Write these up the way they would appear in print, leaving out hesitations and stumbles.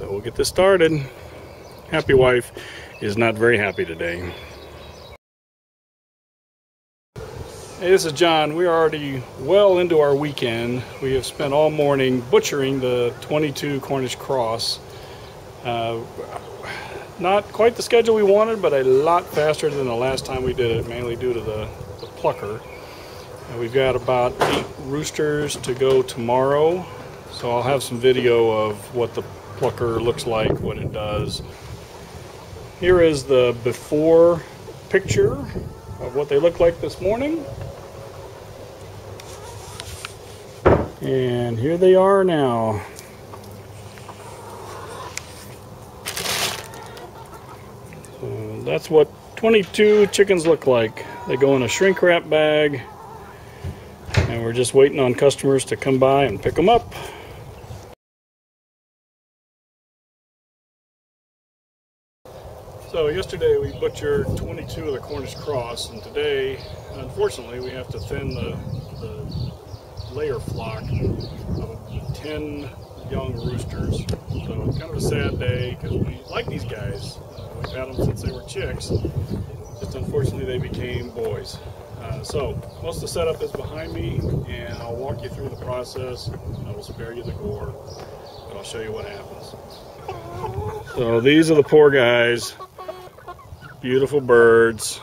So we'll get this started. Happy wife is not very happy today. Hey, this is John. We're already well into our weekend. We have spent all morning butchering the 22 Cornish cross. Not quite the schedule we wanted, but a lot faster than the last time we did it, mainly due to the plucker. We've got about 8 roosters to go tomorrow, so I'll have some video of what the plucker looks like, what it does. Here is the before picture of what they look like this morning. And here they are now. So that's what 22 chickens look like. They go in a shrink wrap bag, and we're just waiting on customers to come by and pick them up. So yesterday we butchered 22 of the Cornish cross, and today, unfortunately, we have to thin the layer flock of 10 young roosters. So it's kind of a sad day because we like these guys. We've had them since they were chicks. Just unfortunately they became boys. So most of the setup is behind me, and I'll walk you through the process. I will spare you the gore, but I'll show you what happens. So these are the poor guys. Beautiful birds.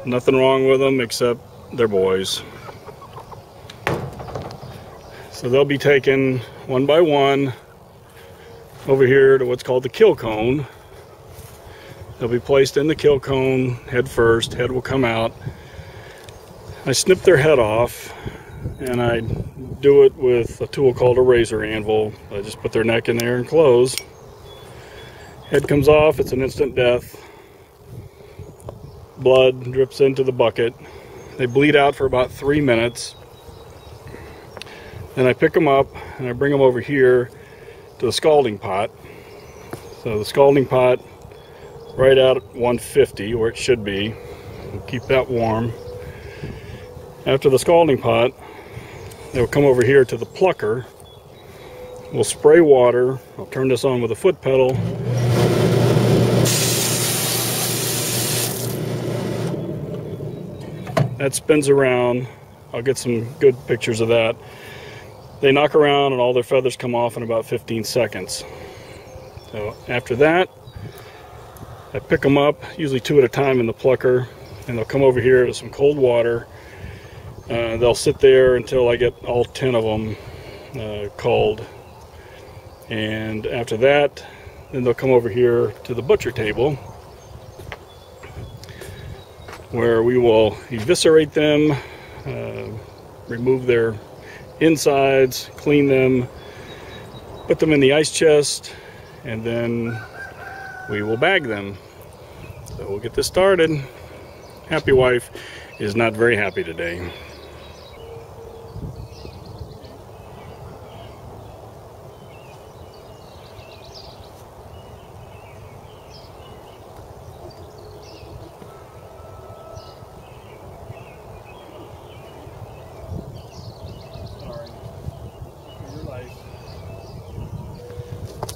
Nothing wrong with them except they're boys. So they'll be taken one by one over here to what's called the kill cone. They'll be placed in the kill cone head first. Head will come out. I snip their head off, and I do it with a tool called a razor anvil. I just put their neck in there and close. Head comes off. It's an instant death. Blood drips into the bucket. They bleed out for about 3 minutes. Then I pick them up and I bring them over here to the scalding pot. So the scalding pot right out at 150 where it should be. We'll keep that warm. After the scalding pot, they'll come over here to the plucker. We'll spray water. I'll turn this on with a foot pedal. That spins around. I'll get some good pictures of that. They knock around and all their feathers come off in about 15 seconds. So after that, I pick them up, usually 2 at a time in the plucker, and they'll come over here to some cold water. They'll sit there until I get all 10 of them culled. And after that, then they'll come over here to the butcher table, where we will eviscerate them, remove their insides, clean them, put them in the ice chest, and then we will bag them. So we'll get this started. Happy wife is not very happy today.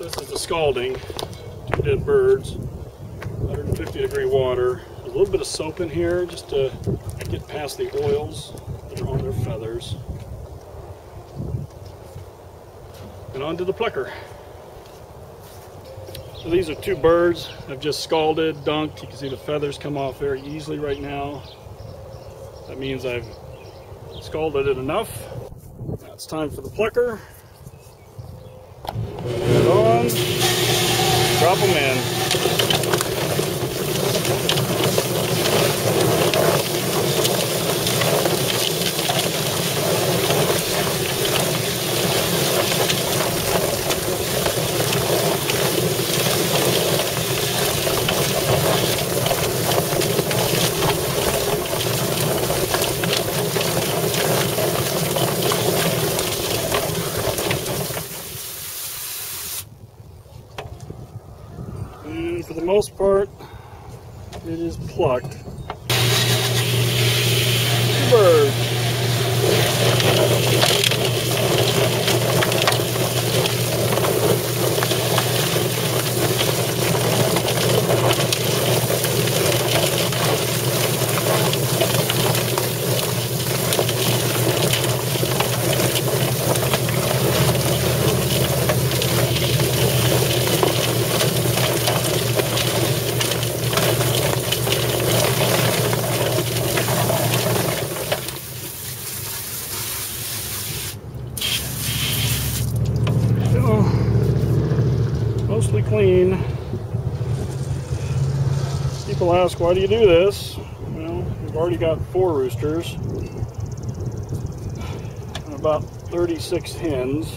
This is the scalding. 2 dead birds, 150-degree water. A little bit of soap in here just to get past the oils that are on their feathers. And on to the plucker. So these are 2 birds I've just scalded, dunked. You can see the feathers come off very easily right now. That means I've scalded it enough. Now it's time for the plucker. Put it on, drop them in. And for the most part, it is plucked. The bird. clean. People ask, why do you do this? Well, we've already got 4 roosters and about 36 hens.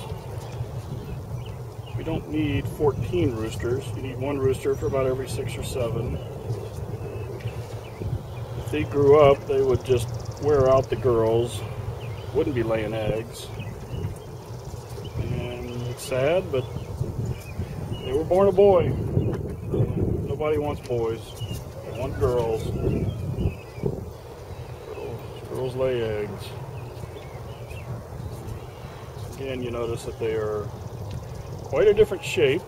We don't need 14 roosters. You need 1 rooster for about every 6 or 7. If they grew up, they would just wear out the girls, wouldn't be laying eggs. And it's sad, but they were born a boy. Nobody wants boys. They want girls. Girls lay eggs. Again, you notice that they are quite a different shape.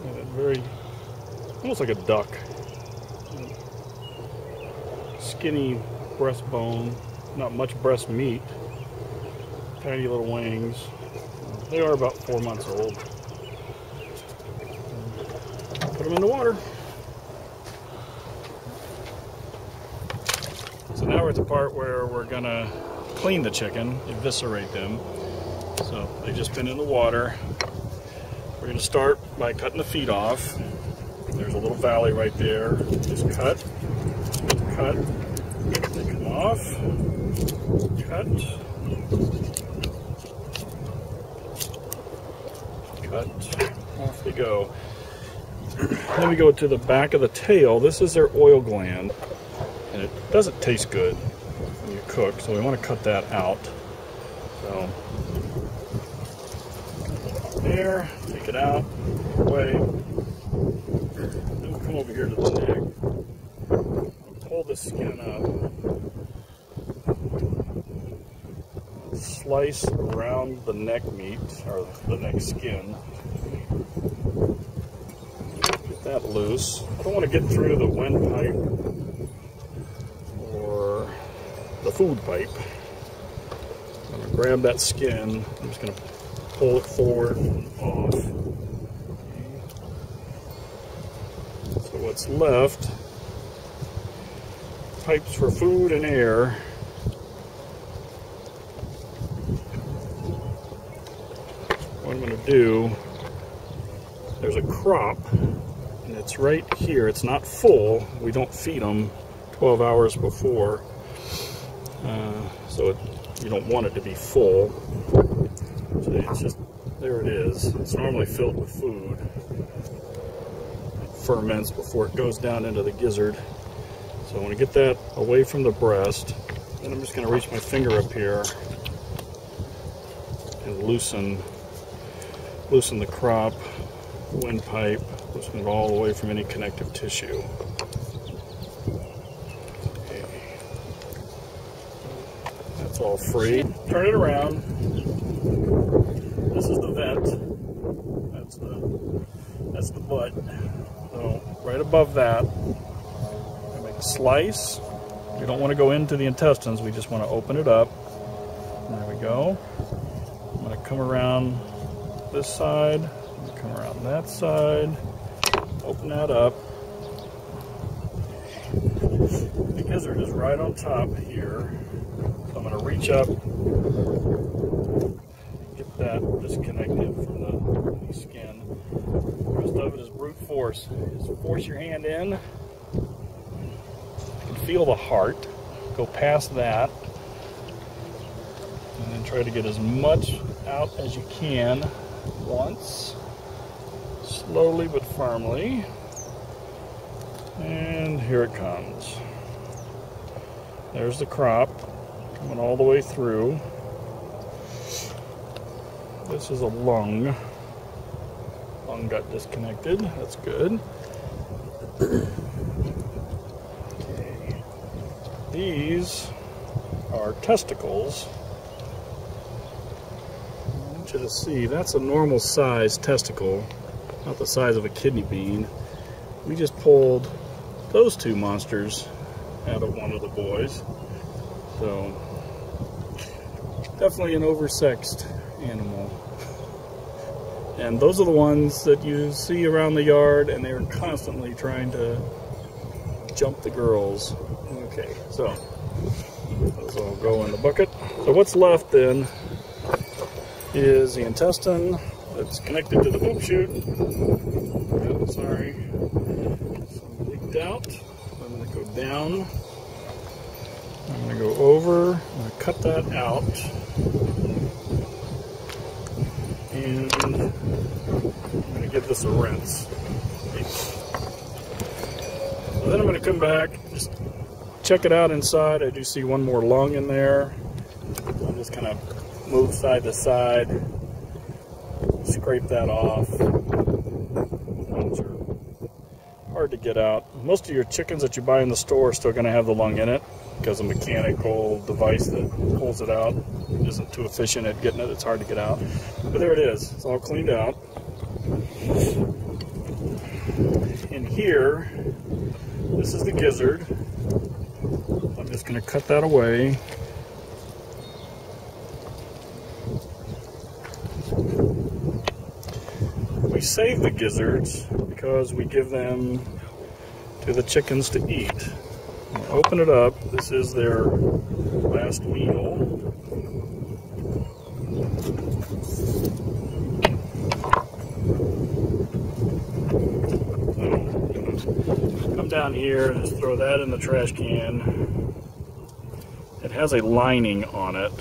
And very, almost like a duck. Skinny breastbone, not much breast meat. Tiny little wings. They are about 4 months old. Put them in the water. So now we're at the part where we're gonna clean the chicken, eviscerate them. So they've just been in the water. We're gonna start by cutting the feet off. There's a little valley right there. Just cut, cut, take them off, cut, cut, off they go. Then we go to the back of the tail. This is their oil gland, and it doesn't taste good when you cook, so we want to cut that out. So there, take it out, away. Then we'll come over here to the neck. Pull the skin up. Slice around the neck meat, or the neck skin. Get that loose. I don't want to get through the windpipe or the food pipe. I'm going to grab that skin. I'm just going to pull it forward and off. So what's left, pipes for food and air. What I'm going to do, there's a crop, and it's right here. It's not full. We don't feed them 12 hours before, so you don't want it to be full. So it's just, there it is. It's normally filled with food. It ferments before it goes down into the gizzard. So I want to get that away from the breast. Then I'm just going to reach my finger up here and loosen the crop, windpipe, loosen it all away from any connective tissue. Okay. That's all free. Turn it around. This is the vent. That's the butt. So right above that, I make a slice. We don't want to go into the intestines. We just want to open it up. There we go. I'm going to come around this side, come around that side, open that up. The gizzard is right on top here, so I'm going to reach up, get that disconnected from the skin. The rest of it is brute force. Just force your hand in. You can feel the heart. Go past that, and then try to get as much out as you can. Once, slowly but firmly, and here it comes. There's the crop coming all the way through. This is a lung. Lung got disconnected. That's good. Okay. These are testicles. To see, that's a normal size testicle, not the size of a kidney bean. We just pulled those 2 monsters out of one of the boys. So definitely an oversexed animal. And those are the ones that you see around the yard, and they're constantly trying to jump the girls. Okay, so those all go in the bucket. So what's left then is the intestine that's connected to the poop chute. Oh, sorry. Some leaked out. I'm going to go down. I'm going to go over. I'm going to cut that out. And I'm going to give this a rinse. So then I'm going to come back, just check it out inside. I do see one more lung in there. I'll just kind of move side to side, scrape that off. Lungs are hard to get out. Most of your chickens that you buy in the store are still going to have the lung in it because the mechanical device that pulls it out isn't too efficient at getting it. It's hard to get out. But there it is. It's all cleaned out. In here, this is the gizzard. I'm just going to cut that away. We save the gizzards because we give them to the chickens to eat. I'll open it up. This is their last meal. Come down here and just throw that in the trash can. It has a lining on it,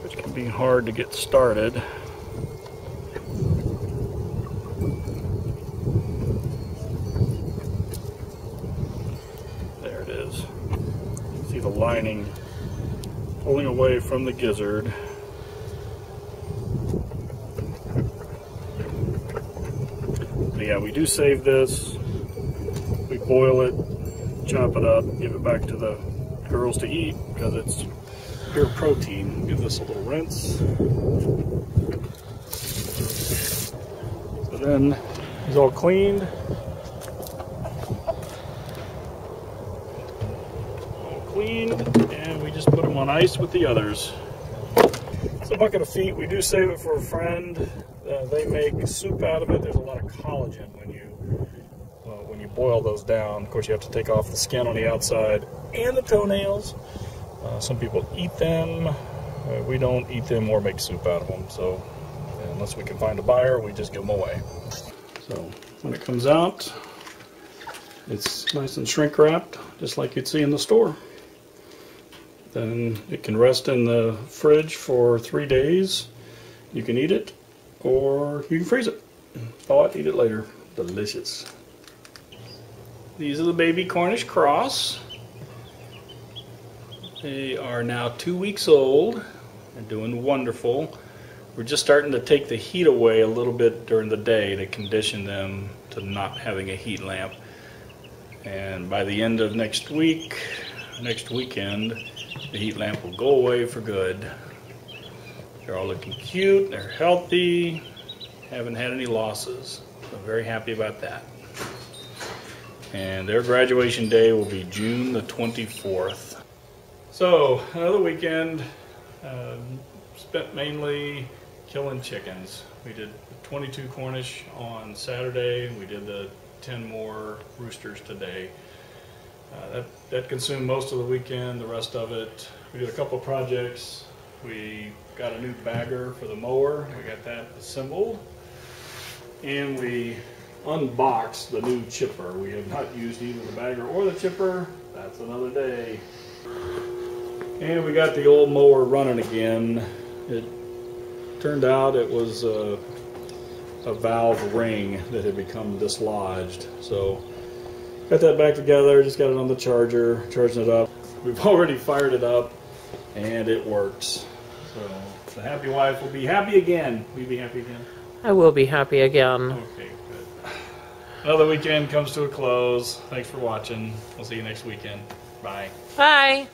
which can be hard to get started. There it is. See the lining pulling away from the gizzard. But yeah, we do save this. We boil it, chop it up, give it back to the girls to eat because it's pure protein. Give this a little rinse. So then it's all cleaned. All cleaned, and we just put them on ice with the others. It's a bucket of feet. We do save it for a friend. They make soup out of it. There's a lot of collagen when you boil those down. Of course, you have to take off the skin on the outside and the toenails. Some people eat them. We don't eat them or make soup out of them. So unless we can find a buyer, we just give them away. So when it comes out, it's nice and shrink wrapped, just like you'd see in the store. Then it can rest in the fridge for 3 days. You can eat it, or you can freeze it. Thaw it, eat it later. Delicious. These are the baby Cornish cross. They are now 2 weeks old and doing wonderful. We're just starting to take the heat away a little bit during the day to condition them to not having a heat lamp. And by the end of next weekend, the heat lamp will go away for good. They're all looking cute, they're healthy, haven't had any losses. So I'm very happy about that. And their graduation day will be June the 24th. So another weekend spent mainly killing chickens. We did 22 Cornish on Saturday. We did the 10 more roosters today. That consumed most of the weekend. The rest of it, we did a couple of projects. We got a new bagger for the mower. We got that assembled. And we unboxed the new chipper. We have not used either the bagger or the chipper. That's another day. And we got the old mower running again. It turned out it was a valve ring that had become dislodged. So got that back together, just got it on the charger, charging it up. We've already fired it up and it works. So the happy wife will be happy again. Will you be happy again? I will be happy again. Okay, good. Another weekend comes to a close. Thanks for watching. We'll see you next weekend. Bye. Bye.